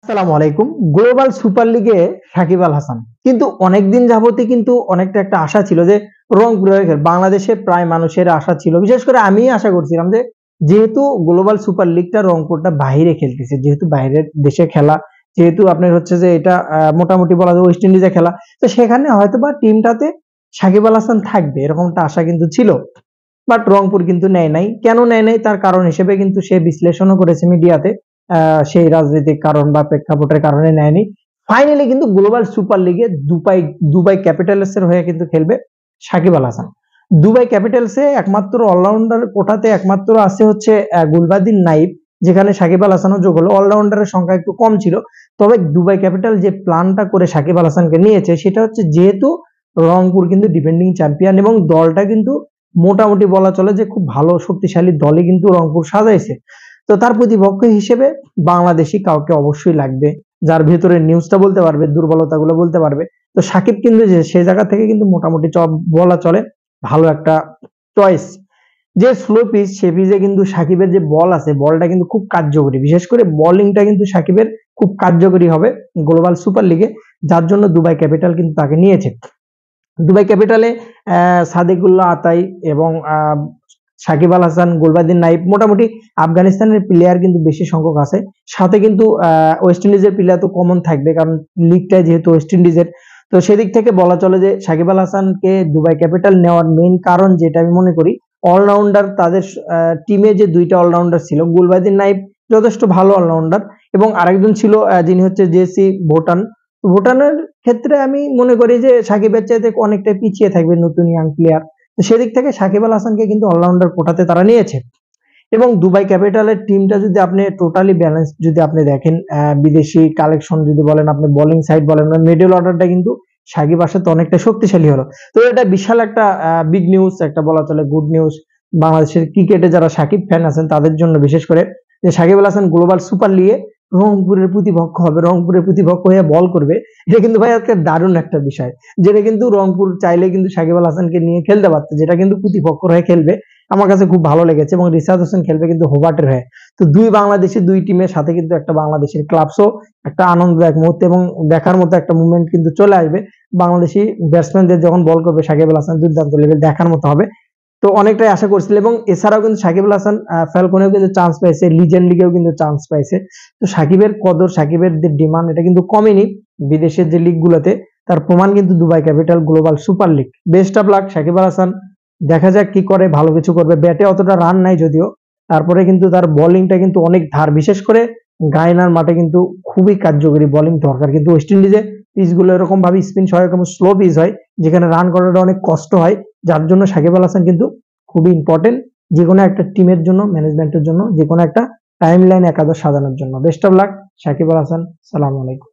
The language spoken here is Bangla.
আসসালামু আলাইকুম। গ্লোবাল সুপার লিগে সাকিব আল হাসান কিন্তু অনেকদিন যাবতই কিন্তু অনেকটা একটা আশা ছিল যে রংপুরে বাংলাদেশে প্রায় মানুষের আশা ছিল, বিশেষ করে আমি আশা করছিলাম যে যেহেতু গ্লোবাল সুপার লিগটা রংপুরটা বাইরে খেলতেছে, যেহেতু বাইরের দেশে খেলা, যেহেতু আপনার হচ্ছে যে এটা মোটামুটি বলা যায় ওয়েস্ট ইন্ডিজে খেলা, তো সেখানে হয়তোবা টিমটাতে সাকিব আল হাসান থাকবে এরকমটা আশা কিন্তু ছিল। বাট রংপুর কিন্তু নেয় নাই। কেন নেয় নাই তার কারণ হিসেবে কিন্তু সে বিশ্লেষণও করেছে মিডিয়াতে। সেই রাজনৈতিক কারণ বা প্রেক্ষাপটের কারণে নেয়নি। ফাইনালি কিন্তু গ্লোবাল সুপার লিগে দুবাই দুবাই ক্যাপিটালস এর হয়ে কিন্তু খেলবে সাকিব আল হাসান। দুবাই ক্যাপিটালসে একমাত্র অলরাউন্ডার কোটাতে একমাত্র আছে হচ্ছে গুলবাদিন নাইব, যেখানে সাকিব আল হাসানও যোগ হলো। অলরাউন্ডারের সংখ্যা একটু কম ছিল। তবে দুবাই ক্যাপিটাল যে প্ল্যানটা করে সাকিব আল হাসানকে নিয়েছে সেটা হচ্ছে, যেহেতু রংপুর কিন্তু ডিফেন্ডিং চ্যাম্পিয়ন এবং দলটা কিন্তু মোটামুটি বলা চলে যে খুব ভালো শক্তিশালী দলই কিন্তু রংপুর সাজাইছে। তো তার প্রতিপক্ষ হিসেবে বাংলাদেশি কাউকে অবশ্যই লাগবে, যার ভেতরে নিউজটা বলতে পারবে, দুর্বলতাগুলো বলতে পারবে। তো সাকিব কিন্তু যে সেই জায়গা থেকে কিন্তু মোটামুটি বলা চলে ভালো একটা চয়েস। যে স্লো পিচ, সে পিচে কিন্তু সাকিবের যে বল আছে, বলটা কিন্তু খুব কার্যকরী, বিশেষ করে বোলিংটা কিন্তু সাকিবের খুব কার্যকরী হবে গ্লোবাল সুপার লিগে, যার জন্য দুবাই ক্যাপিটাল কিন্তু তাকে নিয়েছে। দুবাই ক্যাপিটালে সাদেকুল্লাহ আতাই এবং সাকিব আল হাসান, গুলবাদিন নাইব, মোটামুটি আফগানিস্তানের প্লেয়ার কিন্তু বেশি সংখ্যক আছে। সাথে কিন্তু ওয়েস্ট ইন্ডিজের প্লেয়ার তো কমন থাকবে, কারণ লিগটা যেহেতু ওয়েস্ট ইন্ডিজের। তো সেদিক থেকে বলা চলে যে সাকিব আল হাসানকে দুবাই ক্যাপিটাল নেওয়ার মেইন কারণ যেটা আমি মনে করি, অলরাউন্ডার তাদের টিমে যে দুইটা অলরাউন্ডার ছিল, গুলবাদিন নাইব যথেষ্ট ভালো অলরাউন্ডার এবং আরেকজন ছিল যিনি হচ্ছে জেসি ভুটান। ভুটানের ক্ষেত্রে আমি মনে করি যে সাকিবের চাইতে অনেকটা পিছিয়ে থাকবে নতুন ইয়াং প্লেয়ার। তো সেদিক থেকে সাকিব আল হাসানকে কিন্তু অলরাউন্ডার কোটাতে তারা নিয়েছে। এবং দুবাই ক্যাপিটালের টিমটা যদি আপনি টোটালি ব্যালেন্স যদি আপনি দেখেন, বিদেশি কালেকশন যদি বলেন, আপনি বোলিং সাইড বলেন, মিডল অর্ডারটা কিন্তু সাকিব আসাতে অনেকটা শক্তিশালী হলো। তো এটা বিশাল একটা বিগ নিউজ, একটা বলা চলে গুড নিউজ বাংলাদেশের ক্রিকেটে যারা সাকিব ফ্যান আছেন তাদের জন্য, বিশেষ করে যে সাকিব আল হাসান গ্লোবাল সুপার লিগে রংপুরের প্রতিপক্ষ হবে, রংপুরের প্রতিপক্ষ হয়ে বল করবে। এটা কিন্তু ভাই একটা দারুণ একটা বিষয়, যেটা কিন্তু রংপুর চাইলে কিন্তু সাকিব আল হাসানকে নিয়ে খেলতে পারতো, যেটা কিন্তু প্রতিপক্ষ হয়ে খেলবে। আমার কাছে খুব ভালো লেগেছে। এবং রিশাদ হোসেন খেলবে কিন্তু হোবার্টের হয়ে। তো দুই বাংলাদেশি দুই টিমের সাথে কিন্তু একটা বাংলাদেশের ক্লাবসও একটা আনন্দদায়ক মুহূর্ত এবং দেখার মতো একটা মুভমেন্ট কিন্তু চলে আসবে। বাংলাদেশি ব্যাটসম্যানদের যখন বল করবে সাকিব আল হাসান, দুর্দান্ত লেভেল দেখার মতো হবে। তো অনেকটাই আশা করছিল। এবং এছাড়াও কিন্তু সাকিব আল হাসান ফ্যালকনেও কিন্তু চান্স পাইছে, লিজেন্ড লিগেও কিন্তু চান্স পাইছে। তো সাকিবের কদর, সাকিবের যে ডিমান্ড, এটা কিন্তু কমেনি বিদেশের যে লিগ গুলোতে। তার প্রমাণ কিন্তু Dubai capital global super league. Best of luck Shakib Al Hasan, দেখা যাক কি করে, ভালো কিছু করবে। ব্যাটে অতটা রান নাই যদিও, তারপরে কিন্তু তার বোলিংটা কিন্তু অনেক ধার, বিশেষ করে গায়নার মাঠে কিন্তু খুবই কার্যকরী বোলিং দরকার। কিন্তু ওয়েস্ট ইন্ডিজে পিচ গুলো এরকম ভাবে স্পিন সহায়ক এবং স্লো পিচ হয়, যেখানে রান করাটা অনেক কষ্ট হয়, যার জন্য সাকিব আল হাসান কিন্তু খুবই ইম্পর্টেন্ট যে কোনো একটা টিমের জন্য, ম্যানেজমেন্টের জন্য, যে কোনো একটা টাইম লাইন একাদশ সাজানোর জন্য। Best of luck Shakib Al Hasan. সালাম আলাইকুম।